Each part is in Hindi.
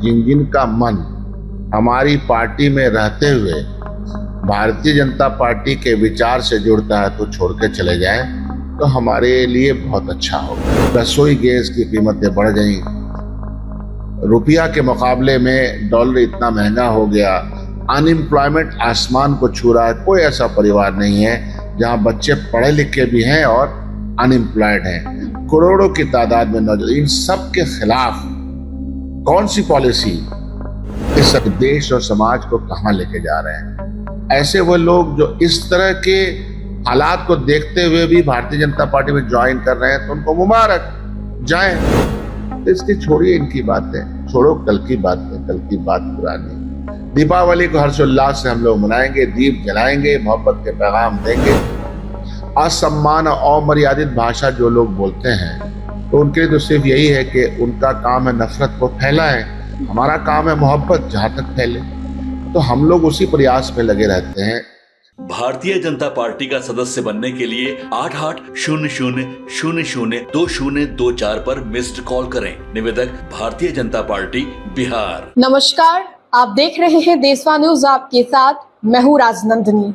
जिन जिन का मन हमारी पार्टी में रहते हुए भारतीय जनता पार्टी के विचार से जुड़ता है तो छोड़ के चले जाएं तो हमारे लिए बहुत अच्छा होगा। रसोई गैस की कीमतें बढ़ गई, रुपया के मुकाबले में डॉलर इतना महंगा हो गया, अनएम्प्लॉयमेंट आसमान को छू रहा है। कोई ऐसा परिवार नहीं है जहां बच्चे पढ़े लिखे भी हैं और अनएम्प्लॉयड हैं। करोड़ों की तादाद में नौजवान, इन सब के खिलाफ कौन सी पॉलिसी इस देश और समाज को कहां लेके जा रहे हैं? ऐसे वो लोग जो इस तरह के हालात को देखते हुए भी भारतीय जनता पार्टी में ज्वाइन कर रहे हैं तो उनको मुबारक जाएं। तो इसकी छोड़िए इनकी बातें, छोड़ो कल की बातें, कल की बात पुरानी। दीपावली को हर्षोल्लास से हम लोग मनाएंगे, दीप जलाएंगे, मोहब्बत के पैगाम देंगे। असम्मान और अमर्यादित भाषा जो लोग बोलते हैं तो उनके लिए तो सिर्फ यही है कि उनका काम है नफरत को फैलाएं, हमारा काम है मोहब्बत जहां तक फैले। तो हम लोग उसी प्रयास में लगे रहते हैं। भारतीय जनता पार्टी का सदस्य बनने के लिए 8800002024 पर मिस्ड कॉल करें। निवेदक भारतीय जनता पार्टी बिहार। नमस्कार, आप देख रहे हैं देशवा न्यूज, आपके साथ मैं हूं राजनंदनी।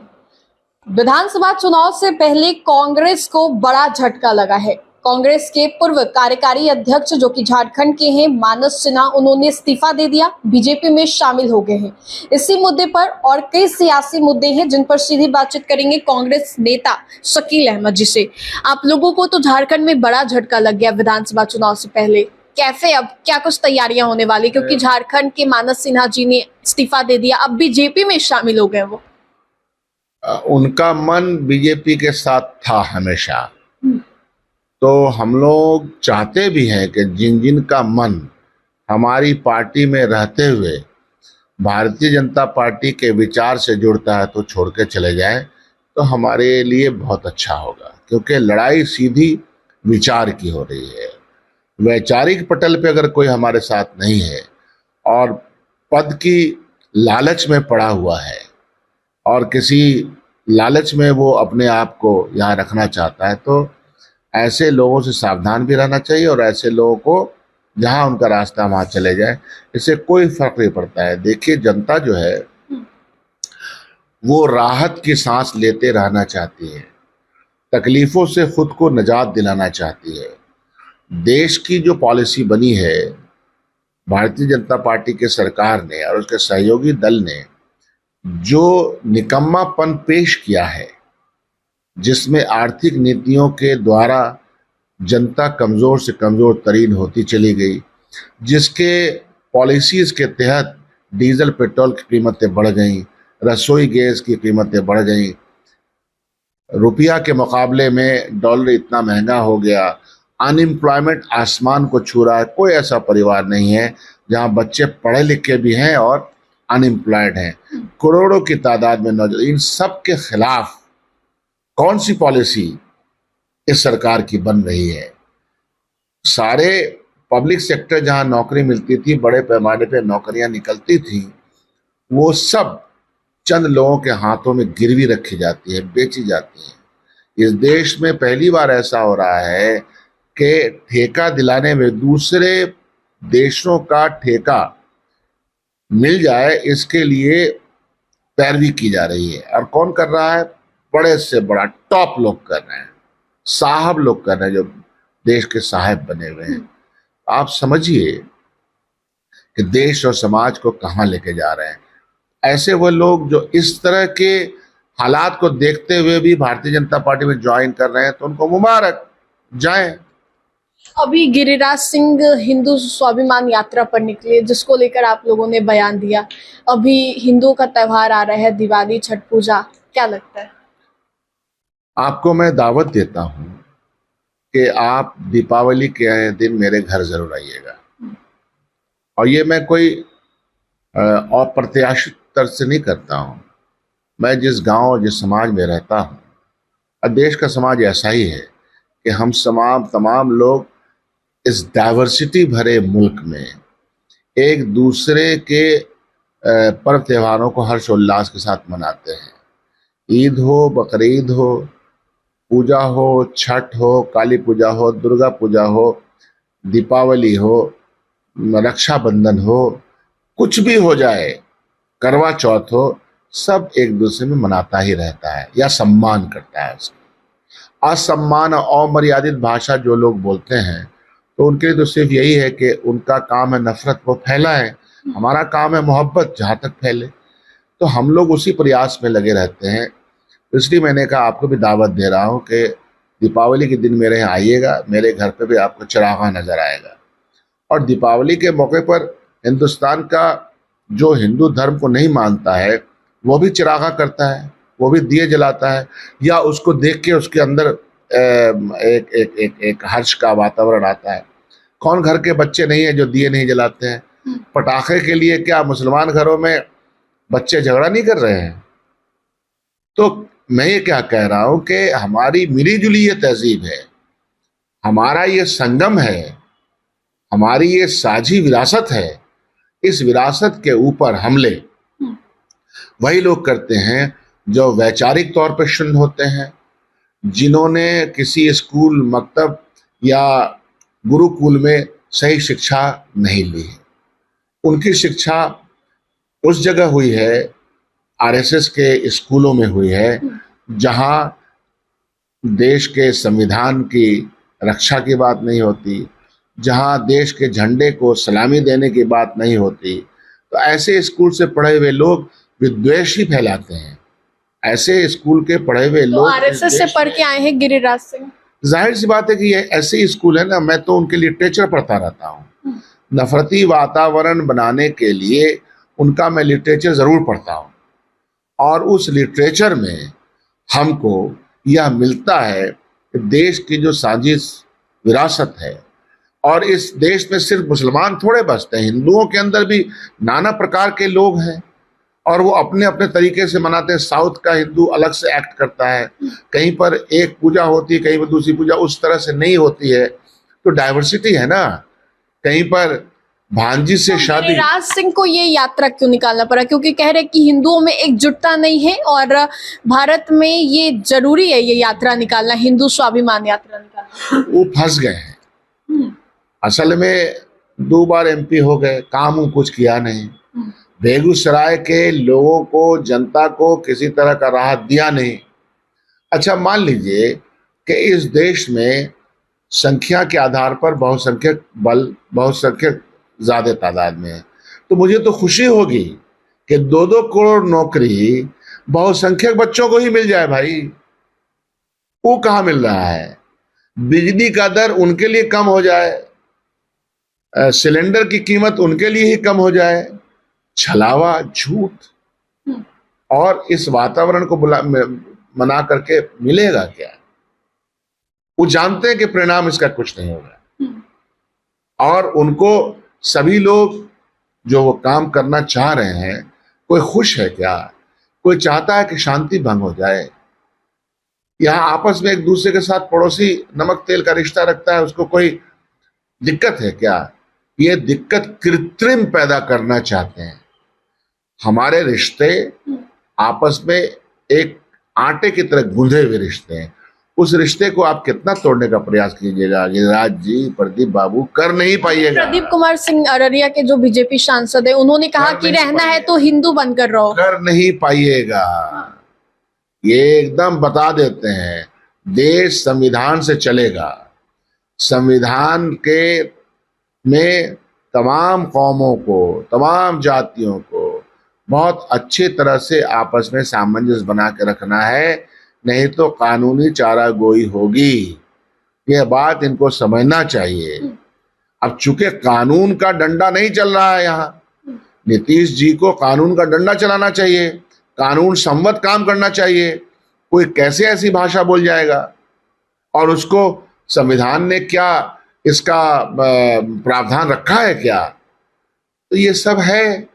विधानसभा चुनाव से पहले कांग्रेस को बड़ा झटका लगा है। कांग्रेस के पूर्व कार्यकारी अध्यक्ष जो कि झारखंड के हैं, मानस सिन्हा, उन्होंने इस्तीफा दे दिया, बीजेपी में शामिल हो गए हैं। इसी मुद्दे पर और कई सियासी मुद्दे हैं जिन पर सीधी बातचीत करेंगे कांग्रेस नेता शकील अहमद जी से। आप लोगों को तो झारखंड में बड़ा झटका लग गया विधानसभा चुनाव से पहले, कैसे अब क्या कुछ तैयारियां होने वाली? क्योंकि झारखंड के मानस सिन्हा जी ने इस्तीफा दे दिया, अब बीजेपी में शामिल हो गए। वो उनका मन बीजेपी के साथ था हमेशा, तो हम लोग चाहते भी हैं कि जिन जिन का मन हमारी पार्टी में रहते हुए भारतीय जनता पार्टी के विचार से जुड़ता है तो छोड़ के चले जाएं तो हमारे लिए बहुत अच्छा होगा। क्योंकि लड़ाई सीधी विचार की हो रही है। वैचारिक पटल पे अगर कोई हमारे साथ नहीं है और पद की लालच में पड़ा हुआ है और किसी लालच में वो अपने आप को यहाँ रखना चाहता है तो ऐसे लोगों से सावधान भी रहना चाहिए और ऐसे लोगों को जहाँ उनका रास्ता वहाँ चले जाए, इससे कोई फर्क नहीं पड़ता है। देखिए, जनता जो है वो राहत की सांस लेते रहना चाहती है, तकलीफों से खुद को निजात दिलाना चाहती है। देश की जो पॉलिसी बनी है भारतीय जनता पार्टी के सरकार ने और उसके सहयोगी दल ने, जो निकम्मापन पेश किया है, जिसमें आर्थिक नीतियों के द्वारा जनता कमजोर से कमजोर तरीन होती चली गई, जिसके पॉलिसीज के तहत डीजल पेट्रोल की कीमतें बढ़ गई, रसोई गैस की कीमतें बढ़ गई, रुपया के मुकाबले में डॉलर इतना महंगा हो गया, अनएम्प्लॉयमेंट आसमान को छू रहा है। कोई ऐसा परिवार नहीं है जहां बच्चे पढ़े लिखे भी हैं और अनएम्प्लॉयड हैं। करोड़ों की तादाद में नौजवान, इन सब के खिलाफ कौन सी पॉलिसी इस सरकार की बन रही है? सारे पब्लिक सेक्टर जहां नौकरी मिलती थी, बड़े पैमाने पे नौकरियां निकलती थी, वो सब चंद लोगों के हाथों में गिरवी रखी जाती है, बेची जाती है। इस देश में पहली बार ऐसा हो रहा है कि ठेका दिलाने में दूसरे देशों का ठेका मिल जाए, इसके लिए पैरवी की जा रही है। और कौन कर रहा है? बड़े से बड़ा टॉप लोग कर रहे हैं, साहब लोग कर रहे हैं, जो देश के साहब बने हुए हैं। आप समझिए कि देश और समाज को कहां लेके जा रहे हैं। ऐसे वो लोग जो इस तरह के हालात को देखते हुए भी भारतीय जनता पार्टी में ज्वाइन कर रहे हैं तो उनको मुबारक जाएं। अभी गिरिराज सिंह हिंदू स्वाभिमान यात्रा पर निकले, जिसको लेकर आप लोगों ने बयान दिया। अभी हिंदुओं का त्योहार आ रहा है, दिवाली, छठ पूजा, क्या लगता है? आपको मैं दावत देता हूं कि आप दीपावली के दिन मेरे घर जरूर आइएगा। और ये मैं कोई अप्रत्याशित तरह से नहीं करता हूं। मैं जिस गांव और जिस समाज में रहता हूं, और देश का समाज ऐसा ही है कि हम तमाम लोग इस डाइवर्सिटी भरे मुल्क में एक दूसरे के पर्व त्योहारों को हर्षोल्लास के साथ मनाते हैं। ईद हो, बकरीद हो, पूजा हो, छठ हो, काली पूजा हो, दुर्गा पूजा हो, दीपावली हो, रक्षाबंधन हो, कुछ भी हो जाए, करवा चौथ हो, सब एक दूसरे में मनाता ही रहता है या सम्मान करता है उसका। असम्मान और अमर्यादित भाषा जो लोग बोलते हैं तो उनके लिए तो सिर्फ यही है कि उनका काम है नफरत को फैलाएं, हमारा काम है मोहब्बत जहां तक फैले। तो हम लोग उसी प्रयास में लगे रहते हैं। इसलिए मैंने कहा आपको भी दावत दे रहा हूँ कि दीपावली के दिन मेरे यहाँ आइएगा, मेरे घर पे भी आपको चिरागा नजर आएगा। और दीपावली के मौके पर हिंदुस्तान का जो हिंदू धर्म को नहीं मानता है वो भी चिरागा करता है, वो भी दिए जलाता है, या उसको देख के उसके अंदर एक एक एक एक हर्ष का वातावरण आता है। कौन घर के बच्चे नहीं है जो दिए नहीं जलाते हैं? पटाखे के लिए क्या मुसलमान घरों में बच्चे झगड़ा नहीं कर रहे हैं? तो मैं ये क्या कह रहा हूं कि हमारी मिली जुली ये तहजीब है, हमारा ये संगम है, हमारी ये साझी विरासत है। इस विरासत के ऊपर हमले वही लोग करते हैं जो वैचारिक तौर पर शून्य होते हैं, जिन्होंने किसी स्कूल, मकतब या गुरुकुल में सही शिक्षा नहीं ली है। उनकी शिक्षा उस जगह हुई है, आरएसएस के स्कूलों में हुई है, जहां देश के संविधान की रक्षा की बात नहीं होती, जहां देश के झंडे को सलामी देने की बात नहीं होती। तो ऐसे स्कूल से पढ़े हुए लोग विद्वेष ही फैलाते हैं। ऐसे स्कूल के पढ़े हुए तो लोग आरएसएस से पढ़ के आए हैं गिरिराज सिंह। जाहिर सी बात है कि ये ऐसे ही स्कूल है ना, मैं तो उनके लिटरेचर पढ़ता रहता हूँ। नफरती वातावरण बनाने के लिए उनका मैं लिटरेचर जरूर पढ़ता हूँ, और उस लिटरेचर में हमको यह मिलता है कि देश की जो साझी विरासत है, और इस देश में सिर्फ मुसलमान थोड़े बसते हैं, हिंदुओं के अंदर भी नाना प्रकार के लोग हैं, और वो अपने अपने तरीके से मनाते हैं। साउथ का हिंदू अलग से एक्ट करता है, कहीं पर एक पूजा होती है, कहीं पर दूसरी पूजा उस तरह से नहीं होती है। तो डाइवर्सिटी है ना, कहीं पर भांजी से शादी। गिरिराज सिंह को ये यात्रा क्यों निकालना पड़ा? क्योंकि कह रहे कि हिंदुओं में एकजुटता नहीं है और भारत में ये जरूरी है ये यात्रा निकालना, हिंदू स्वाभिमान यात्रा निकालना। वो फंस गए हैं। असल में 2 बार एमपी हो गए, काम कुछ किया नहीं। बेगूसराय के लोगों को, जनता को किसी तरह का राहत दिया नहीं। अच्छा, मान लीजिए कि इस देश में संख्या के आधार पर बहुसंख्यक बल, बहुसंख्यक ज्यादा तादाद में है, तो मुझे तो खुशी होगी कि 2-2 करोड़ नौकरी बहुसंख्यक बच्चों को ही मिल जाए। भाई, वो कहाँ मिल रहा है? बिजली का दर उनके लिए कम हो जाए, सिलेंडर की कीमत उनके लिए ही कम हो जाए। छलावा, झूठ, और इस वातावरण को मना करके मिलेगा क्या? वो जानते हैं कि परिणाम इसका कुछ नहीं होगा, और उनको सभी लोग जो वो काम करना चाह रहे हैं, कोई खुश है क्या? कोई चाहता है कि शांति भंग हो जाए? यहां आपस में एक दूसरे के साथ पड़ोसी नमक तेल का रिश्ता रखता है, उसको कोई दिक्कत है क्या? ये दिक्कत कृत्रिम पैदा करना चाहते हैं। हमारे रिश्ते आपस में एक आटे की तरह गूंधे हुए रिश्ते हैं। उस रिश्ते को आप कितना तोड़ने का प्रयास कीजिएगा गिरिराज जी, प्रदीप बाबू, कर नहीं पाइएगा। प्रदीप कुमार सिंह अररिया के जो बीजेपी सांसद है, उन्होंने कहा कि रहना है तो हिंदू बनकर रहो। कर नहीं पाइएगा। ये एकदम बता देते हैं, देश संविधान से चलेगा। संविधान के में तमाम कौमों को, तमाम जातियों को बहुत अच्छी तरह से आपस में सामंजस्य बना के रखना है, नहीं तो कानूनी चारागोई होगी। यह बात इनको समझना चाहिए। अब चूंकि कानून का डंडा नहीं चल रहा है यहाँ, नीतीश जी को कानून का डंडा चलाना चाहिए, कानून सम्मत काम करना चाहिए। कोई कैसे ऐसी भाषा बोल जाएगा? और उसको संविधान ने क्या इसका प्रावधान रखा है क्या? तो ये सब है।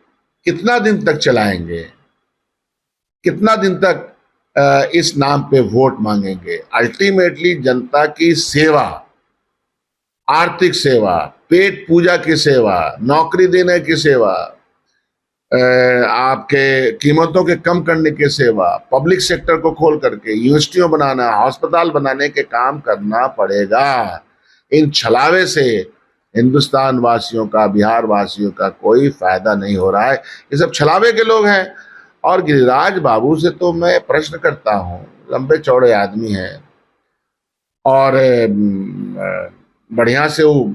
कितना दिन तक चलाएंगे? कितना दिन तक इस नाम पे वोट मांगेंगे? अल्टीमेटली जनता की सेवा, आर्थिक सेवा, पेट पूजा की सेवा, नौकरी देने की सेवा, आपके कीमतों के कम करने की सेवा, पब्लिक सेक्टर को खोल करके यूनिवर्सिटियों बनाना, अस्पताल बनाने के काम करना पड़ेगा। इन छलावे से, हिंदुस्तान वासियों का, बिहार वासियों का कोई फायदा नहीं हो रहा है। ये सब छलावे के लोग हैं। और गिरिराज बाबू से तो मैं प्रश्न करता हूँ, लंबे चौड़े आदमी हैं और बढ़िया से वो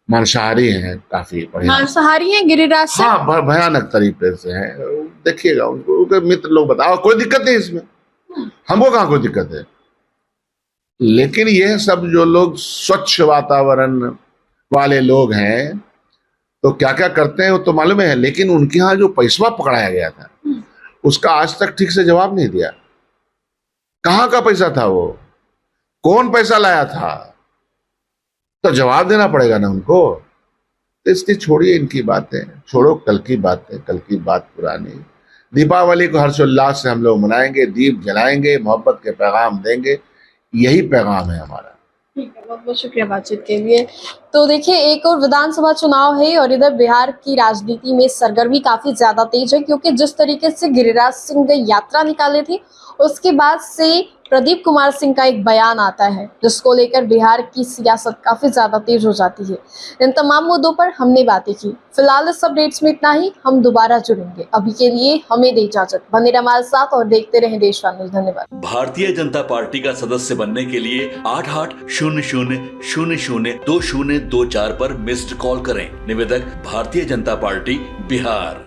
मांसाहारी हैं, काफी बढ़िया मांसाहारी हैं गिरिराज सिंह? हाँ, भयानक तरीके से हैं। देखिएगा उनको, उनके मित्र लोग बताओ, कोई दिक्कत नहीं इसमें, हमको कहाँ कोई दिक्कत है। लेकिन यह सब जो लोग स्वच्छ वातावरण वाले लोग हैं तो क्या क्या करते हैं वो तो मालूम है। लेकिन उनके यहाँ जो पैसा पकड़ाया गया था उसका आज तक ठीक से जवाब नहीं दिया। कहाँ का पैसा था वो, कौन पैसा लाया था, तो जवाब देना पड़ेगा ना उनको। तो इसलिए छोड़िए इनकी बातें, छोड़ो कल की बातें, कल की बात पुरानी। दीपावली को हर्षोल्लास से हम लोग मनाएंगे, दीप जलाएंगे, मोहब्बत के पैगाम देंगे, यही पैगाम है हमारा। ठीक है, बहुत बहुत शुक्रिया बातचीत के लिए। तो देखिए, एक और विधानसभा चुनाव है और इधर बिहार की राजनीति में सरगर्मी काफी ज्यादा तेज है, क्योंकि जिस तरीके से गिरिराज सिंह ने यात्रा निकाली थी उसके बाद से प्रदीप कुमार सिंह का एक बयान आता है जिसको लेकर बिहार की सियासत काफी ज्यादा तेज हो जाती है। इन तमाम मुद्दों पर हमने बातें की। फिलहाल इस अपडेट्स में इतना ही, हम दोबारा जुड़ेंगे। अभी के लिए हमें दे इजाजत, बने रहिए हमारे साथ और देखते रहें देशवान न्यूज़। धन्यवाद। भारतीय जनता पार्टी का सदस्य बनने के लिए 8800002024 पर मिस्ड कॉल करें। निवेदक भारतीय जनता पार्टी बिहार।